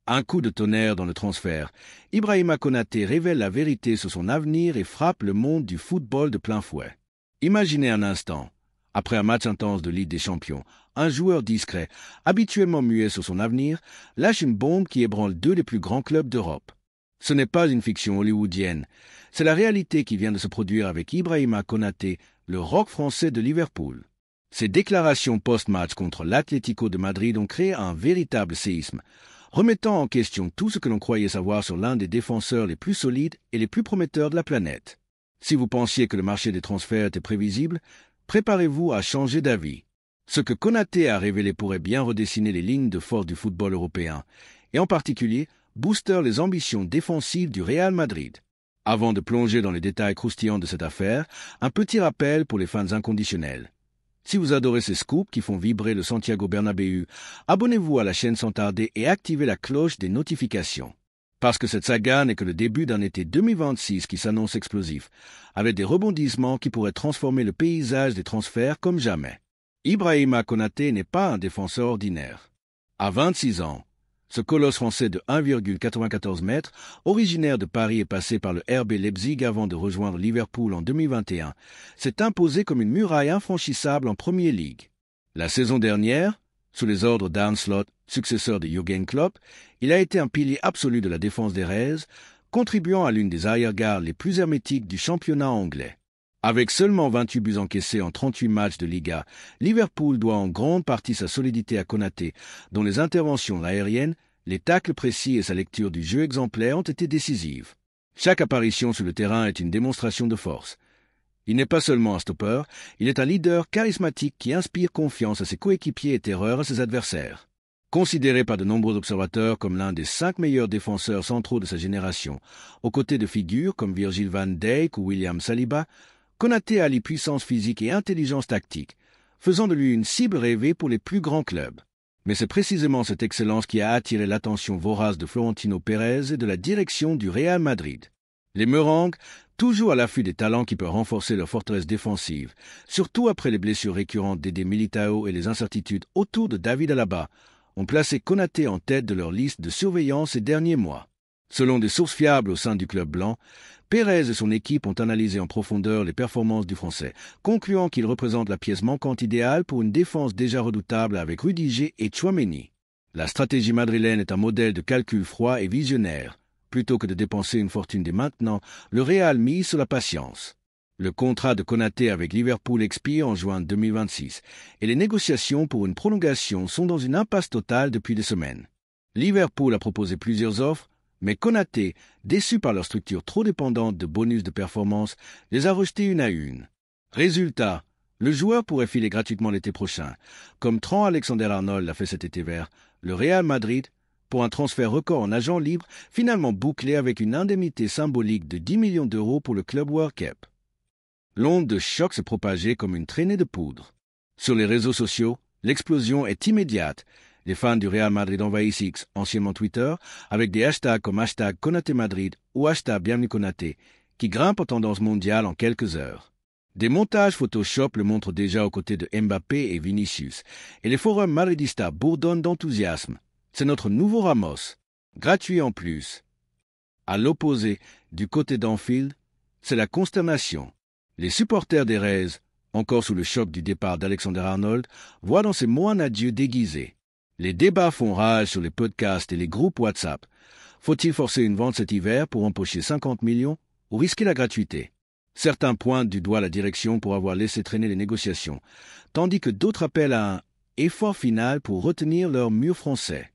Un coup de tonnerre dans le transfert. Ibrahima Konaté révèle la vérité sur son avenir et frappe le monde du football de plein fouet. Imaginez un instant, après un match intense de Ligue des Champions, un joueur discret, habituellement muet sur son avenir, lâche une bombe qui ébranle deux des plus grands clubs d'Europe. Ce n'est pas une fiction hollywoodienne, c'est la réalité qui vient de se produire avec Ibrahima Konaté, le rock français de Liverpool. Ses déclarations post-match contre l'Atlético de Madrid ont créé un véritable séisme, remettant en question tout ce que l'on croyait savoir sur l'un des défenseurs les plus solides et les plus prometteurs de la planète. Si vous pensiez que le marché des transferts était prévisible, préparez-vous à changer d'avis. Ce que Konaté a révélé pourrait bien redessiner les lignes de force du football européen, et en particulier booster les ambitions défensives du Real Madrid. Avant de plonger dans les détails croustillants de cette affaire, un petit rappel pour les fans inconditionnels. Si vous adorez ces scoops qui font vibrer le Santiago Bernabéu, abonnez-vous à la chaîne sans tarder et activez la cloche des notifications. Parce que cette saga n'est que le début d'un été 2026 qui s'annonce explosif, avec des rebondissements qui pourraient transformer le paysage des transferts comme jamais. Ibrahima Konaté n'est pas un défenseur ordinaire. À 26 ans, ce colosse français de 1,94 m, originaire de Paris et passé par le RB Leipzig avant de rejoindre Liverpool en 2021, s'est imposé comme une muraille infranchissable en Premier League. La saison dernière, sous les ordres d'Arne Slot, successeur de Jürgen Klopp, il a été un pilier absolu de la défense des Reds, contribuant à l'une des arrière-gardes les plus hermétiques du championnat anglais. Avec seulement 28 buts encaissés en 38 matchs de Liga, Liverpool doit en grande partie sa solidité à Konaté, dont les interventions aériennes, les tacles précis et sa lecture du jeu exemplaire ont été décisives. Chaque apparition sur le terrain est une démonstration de force. Il n'est pas seulement un stopper, il est un leader charismatique qui inspire confiance à ses coéquipiers et terreur à ses adversaires. Considéré par de nombreux observateurs comme l'un des 5 meilleurs défenseurs centraux de sa génération, aux côtés de figures comme Virgil van Dijk ou William Saliba, Konaté allie puissance physique et intelligence tactique, faisant de lui une cible rêvée pour les plus grands clubs. Mais c'est précisément cette excellence qui a attiré l'attention vorace de Florentino Pérez et de la direction du Real Madrid. Les Merengues, toujours à l'affût des talents qui peuvent renforcer leur forteresse défensive, surtout après les blessures récurrentes d'Ede Militao et les incertitudes autour de David Alaba, ont placé Konaté en tête de leur liste de surveillance ces derniers mois. Selon des sources fiables au sein du club blanc, Pérez et son équipe ont analysé en profondeur les performances du Français, concluant qu'il représente la pièce manquante idéale pour une défense déjà redoutable avec Rudiger et Tchouaméni. La stratégie madrilène est un modèle de calcul froid et visionnaire. Plutôt que de dépenser une fortune dès maintenant, le Real mise sur la patience. Le contrat de Konaté avec Liverpool expire en juin 2026 et les négociations pour une prolongation sont dans une impasse totale depuis des semaines. Liverpool a proposé plusieurs offres, mais Konaté, déçu par leur structure trop dépendante de bonus de performance, les a rejetés une à une. Résultat, le joueur pourrait filer gratuitement l'été prochain, comme Trent Alexander-Arnold l'a fait cet été vert. Le Real Madrid, pour un transfert record en agent libre, finalement bouclé avec une indemnité symbolique de 10 millions d'euros pour le club World Cup. L'onde de choc s'est propagée comme une traînée de poudre. Sur les réseaux sociaux, l'explosion est immédiate. Les fans du Real Madrid envahissent X, anciennement Twitter, avec des hashtags comme hashtag Konaté Madrid ou hashtag Bienvenue Konaté, qui grimpent en tendance mondiale en quelques heures. Des montages Photoshop le montrent déjà aux côtés de Mbappé et Vinicius, et les forums madridistas bourdonnent d'enthousiasme. C'est notre nouveau Ramos, gratuit en plus. À l'opposé, du côté d'Anfield, c'est la consternation. Les supporters des Reds, encore sous le choc du départ d'Alexander-Arnold, voient dans ces mots un adieu déguisé. Les débats font rage sur les podcasts et les groupes WhatsApp. Faut-il forcer une vente cet hiver pour empocher 50 millions ou risquer la gratuité? Certains pointent du doigt la direction pour avoir laissé traîner les négociations, tandis que d'autres appellent à un effort final pour retenir leur mur français.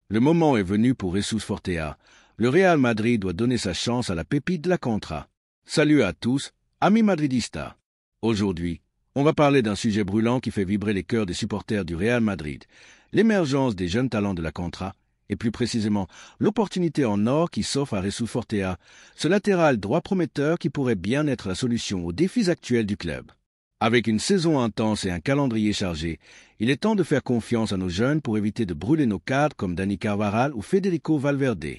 Le moment est venu pour Jesus Fortea. Le Real Madrid doit donner sa chance à la pépite de la Contra. Salut à tous, amis madridistas. Aujourd'hui, on va parler d'un sujet brûlant qui fait vibrer les cœurs des supporters du Real Madrid, l'émergence des jeunes talents de la Contra, et plus précisément l'opportunité en or qui s'offre à Jesus Fortea, ce latéral droit prometteur qui pourrait bien être la solution aux défis actuels du club. Avec une saison intense et un calendrier chargé, il est temps de faire confiance à nos jeunes pour éviter de brûler nos cadres comme Dani Carvajal ou Federico Valverde.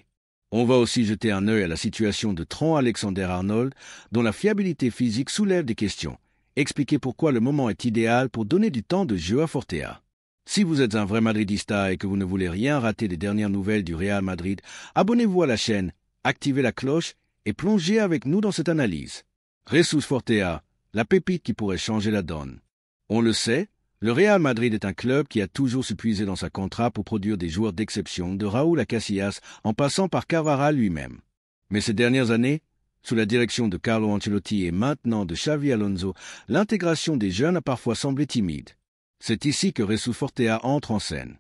On va aussi jeter un œil à la situation de Trent Alexander-Arnold, dont la fiabilité physique soulève des questions. Expliquer pourquoi le moment est idéal pour donner du temps de jeu à Fortea. Si vous êtes un vrai madridista et que vous ne voulez rien rater des dernières nouvelles du Real Madrid, abonnez-vous à la chaîne, activez la cloche et plongez avec nous dans cette analyse. Jesus Fortea, la pépite qui pourrait changer la donne. On le sait, le Real Madrid est un club qui a toujours su puiser dans sa contrat pour produire des joueurs d'exception, de Raúl à Casillas en passant par Carvajal lui-même. Mais ces dernières années, sous la direction de Carlo Ancelotti et maintenant de Xavi Alonso, l'intégration des jeunes a parfois semblé timide. C'est ici que Jesus Fortea entre en scène.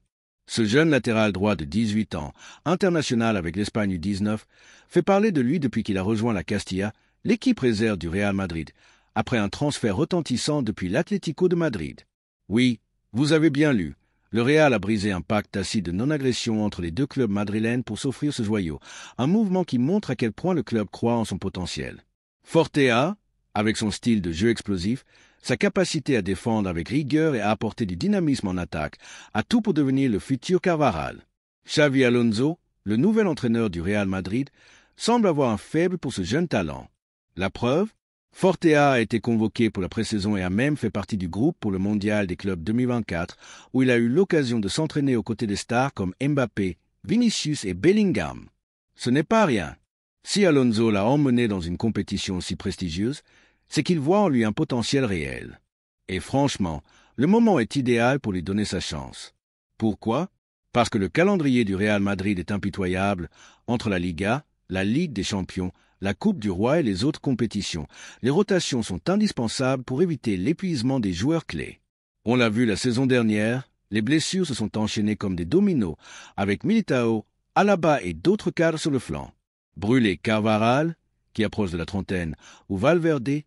Ce jeune latéral droit de 18 ans, international avec l'Espagne U19, fait parler de lui depuis qu'il a rejoint la Castilla, l'équipe réserve du Real Madrid, après un transfert retentissant depuis l'Atlético de Madrid. Oui, vous avez bien lu, le Real a brisé un pacte tacite de non-agression entre les deux clubs madrilènes pour s'offrir ce joyau, un mouvement qui montre à quel point le club croit en son potentiel. Fortea, avec son style de jeu explosif, sa capacité à défendre avec rigueur et à apporter du dynamisme en attaque, a tout pour devenir le futur Carvajal. Xavi Alonso, le nouvel entraîneur du Real Madrid, semble avoir un faible pour ce jeune talent. La preuve, Fortea a été convoqué pour la pré-saison et a même fait partie du groupe pour le Mondial des clubs 2024, où il a eu l'occasion de s'entraîner aux côtés des stars comme Mbappé, Vinicius et Bellingham. Ce n'est pas rien. Si Alonso l'a emmené dans une compétition aussi prestigieuse, c'est qu'il voit en lui un potentiel réel. Et franchement, le moment est idéal pour lui donner sa chance. Pourquoi? Parce que le calendrier du Real Madrid est impitoyable entre la Liga, la Ligue des Champions, la Coupe du Roi et les autres compétitions. Les rotations sont indispensables pour éviter l'épuisement des joueurs clés. On l'a vu la saison dernière, les blessures se sont enchaînées comme des dominos, avec Militao, Alaba et d'autres cadres sur le flanc. Brûler Carvajal, qui approche de la trentaine, ou Valverde,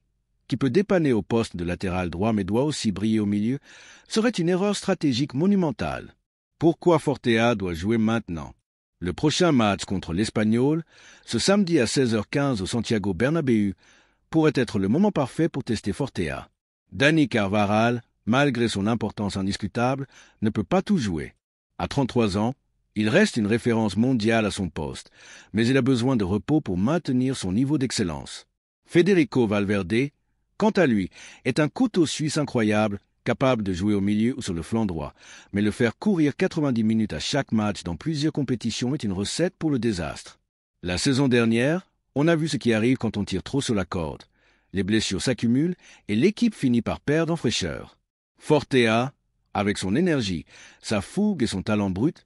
qui peut dépanner au poste de latéral droit mais doit aussi briller au milieu, serait une erreur stratégique monumentale. Pourquoi Fortea doit jouer maintenant? Le prochain match contre l'Espagnol, ce samedi à 16h15 au Santiago Bernabéu, pourrait être le moment parfait pour tester Fortea. Dani Carvajal, malgré son importance indiscutable, ne peut pas tout jouer. À 33 ans, il reste une référence mondiale à son poste, mais il a besoin de repos pour maintenir son niveau d'excellence. Federico Valverde, quant à lui, est un couteau suisse incroyable, capable de jouer au milieu ou sur le flanc droit, mais le faire courir 90 minutes à chaque match dans plusieurs compétitions est une recette pour le désastre. La saison dernière, on a vu ce qui arrive quand on tire trop sur la corde. Les blessures s'accumulent et l'équipe finit par perdre en fraîcheur. Fortea, avec son énergie, sa fougue et son talent brut,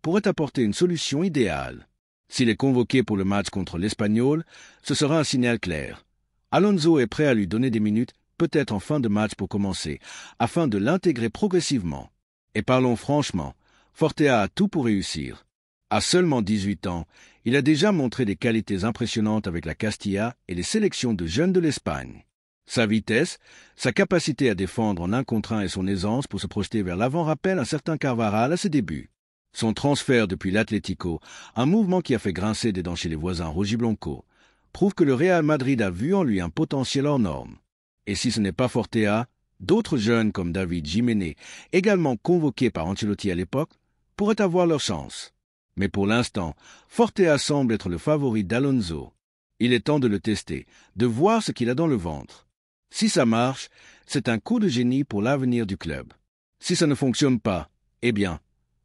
pourrait apporter une solution idéale. S'il est convoqué pour le match contre l'Espagnol, ce sera un signal clair. Alonso est prêt à lui donner des minutes, peut-être en fin de match pour commencer, afin de l'intégrer progressivement. Et parlons franchement, Fortea a tout pour réussir. À seulement 18 ans, il a déjà montré des qualités impressionnantes avec la Castilla et les sélections de jeunes de l'Espagne. Sa vitesse, sa capacité à défendre en 1 contre 1 et son aisance pour se projeter vers l'avant rappellent un certain Carvajal à ses débuts. Son transfert depuis l'Atlético, un mouvement qui a fait grincer des dents chez les voisins rojiblanco, prouve que le Real Madrid a vu en lui un potentiel hors norme. Et si ce n'est pas Fortea, d'autres jeunes comme David Jiménez, également convoqués par Ancelotti à l'époque, pourraient avoir leur chance. Mais pour l'instant, Fortea semble être le favori d'Alonso. Il est temps de le tester, de voir ce qu'il a dans le ventre. Si ça marche, c'est un coup de génie pour l'avenir du club. Si ça ne fonctionne pas, eh bien,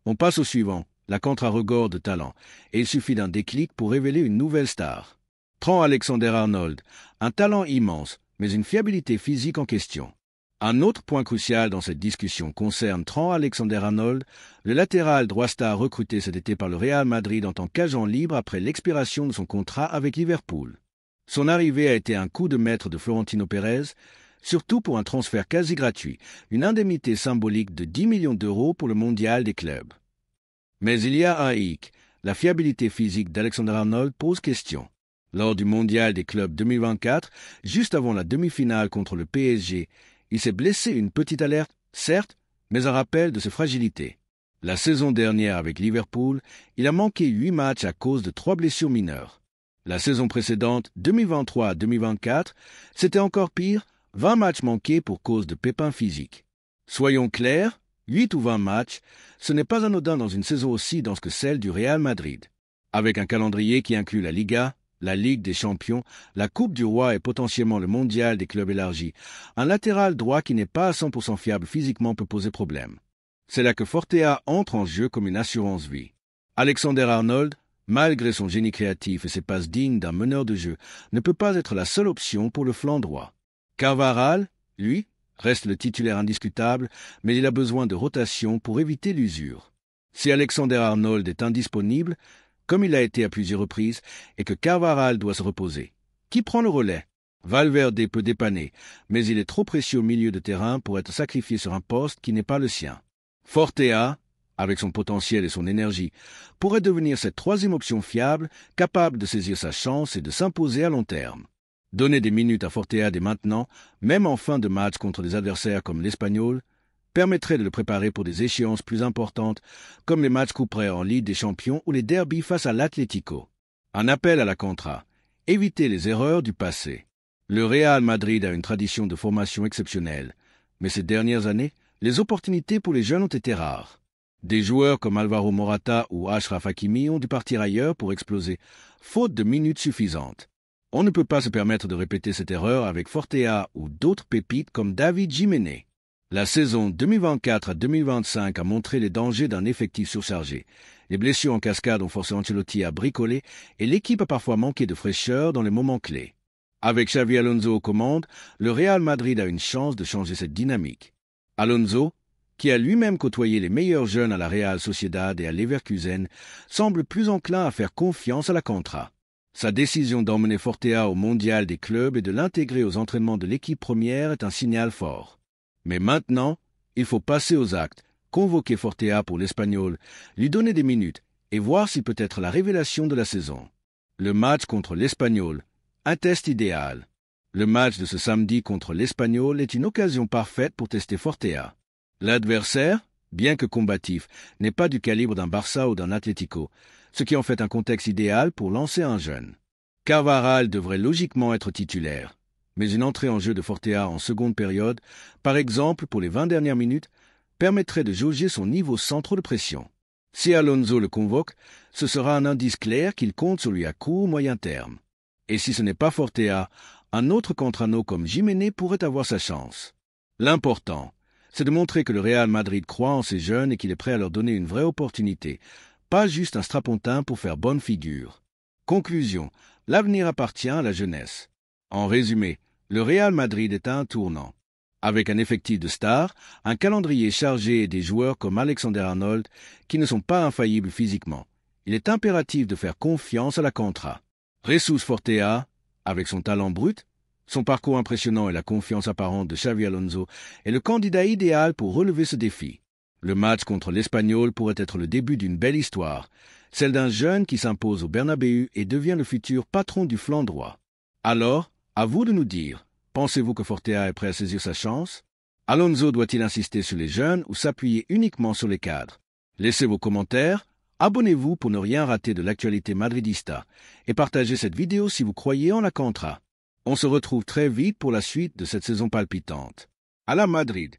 on passe au suivant, la contre-regorge de talent, et il suffit d'un déclic pour révéler une nouvelle star. Trent Alexander-Arnold, un talent immense, mais une fiabilité physique en question. Un autre point crucial dans cette discussion concerne Trent Alexander-Arnold, le latéral droit star recruté cet été par le Real Madrid en tant qu'agent libre après l'expiration de son contrat avec Liverpool. Son arrivée a été un coup de maître de Florentino Pérez, surtout pour un transfert quasi gratuit, une indemnité symbolique de 10 millions d'euros pour le mondial des clubs. Mais il y a un hic, la fiabilité physique d'Alexander-Arnold pose question. Lors du mondial des clubs 2024, juste avant la demi-finale contre le PSG, il s'est blessé une petite alerte, certes, mais un rappel de ses fragilités. La saison dernière avec Liverpool, il a manqué 8 matchs à cause de 3 blessures mineures. La saison précédente, 2023 à 2024, c'était encore pire, 20 matchs manqués pour cause de pépins physiques. Soyons clairs, 8 ou 20 matchs, ce n'est pas anodin dans une saison aussi dense que celle du Real Madrid. Avec un calendrier qui inclut la Liga, la Ligue des Champions, la Coupe du Roi et potentiellement le Mondial des clubs élargis, un latéral droit qui n'est pas à 100% fiable physiquement peut poser problème. C'est là que Fortea entre en jeu comme une assurance-vie. Alexander-Arnold, malgré son génie créatif et ses passes dignes d'un meneur de jeu, ne peut pas être la seule option pour le flanc droit. Carvajal, lui, reste le titulaire indiscutable, mais il a besoin de rotation pour éviter l'usure. Si Alexander-Arnold est indisponible, comme il l'a été à plusieurs reprises, et que Carvajal doit se reposer, qui prend le relais? Valverde peut dépanner, mais il est trop précieux au milieu de terrain pour être sacrifié sur un poste qui n'est pas le sien. Fortea, avec son potentiel et son énergie, pourrait devenir cette troisième option fiable, capable de saisir sa chance et de s'imposer à long terme. Donner des minutes à Fortea dès maintenant, même en fin de match contre des adversaires comme l'Espagnol, permettrait de le préparer pour des échéances plus importantes, comme les matchs couperets en Ligue des Champions ou les derbies face à l'Atlético. Un appel à la contra. Éviter les erreurs du passé. Le Real Madrid a une tradition de formation exceptionnelle, mais ces dernières années, les opportunités pour les jeunes ont été rares. Des joueurs comme Alvaro Morata ou Achraf Hakimi ont dû partir ailleurs pour exploser, faute de minutes suffisantes. On ne peut pas se permettre de répéter cette erreur avec Fortea ou d'autres pépites comme David Jiménez. La saison 2024 à 2025 a montré les dangers d'un effectif surchargé. Les blessures en cascade ont forcé Ancelotti à bricoler et l'équipe a parfois manqué de fraîcheur dans les moments clés. Avec Xavi Alonso aux commandes, le Real Madrid a une chance de changer cette dynamique. Alonso, qui a lui-même côtoyé les meilleurs jeunes à la Real Sociedad et à Leverkusen, semble plus enclin à faire confiance à la contra. Sa décision d'emmener Fortea au mondial des clubs et de l'intégrer aux entraînements de l'équipe première est un signal fort. Mais maintenant, il faut passer aux actes, convoquer Fortea pour l'Espagnol, lui donner des minutes et voir s'il peut être la révélation de la saison. Le match contre l'Espagnol, un test idéal. Le match de ce samedi contre l'Espagnol est une occasion parfaite pour tester Fortea. L'adversaire, bien que combatif, n'est pas du calibre d'un Barça ou d'un Atlético, ce qui en fait un contexte idéal pour lancer un jeune. Carvajal devrait logiquement être titulaire, mais une entrée en jeu de Fortea en seconde période, par exemple pour les 20 dernières minutes, permettrait de jauger son niveau sans trop de pression. Si Alonso le convoque, ce sera un indice clair qu'il compte sur lui à court ou moyen terme. Et si ce n'est pas Fortea, un autre Contrano comme Jiménez pourrait avoir sa chance. L'important, c'est de montrer que le Real Madrid croit en ses jeunes et qu'il est prêt à leur donner une vraie opportunité, pas juste un strapontin pour faire bonne figure. Conclusion, l'avenir appartient à la jeunesse. En résumé, le Real Madrid est à un tournant. Avec un effectif de stars, un calendrier chargé et des joueurs comme Alexander-Arnold qui ne sont pas infaillibles physiquement, il est impératif de faire confiance à la contra. Jesus Fortea, avec son talent brut, son parcours impressionnant et la confiance apparente de Xavi Alonso, est le candidat idéal pour relever ce défi. Le match contre l'Espagnol pourrait être le début d'une belle histoire, celle d'un jeune qui s'impose au Bernabéu et devient le futur patron du flanc droit. Alors, à vous de nous dire, pensez-vous que Fortea est prêt à saisir sa chance? Alonso doit-il insister sur les jeunes ou s'appuyer uniquement sur les cadres? Laissez vos commentaires, abonnez-vous pour ne rien rater de l'actualité madridista et partagez cette vidéo si vous croyez en la contra. On se retrouve très vite pour la suite de cette saison palpitante. À la Madrid!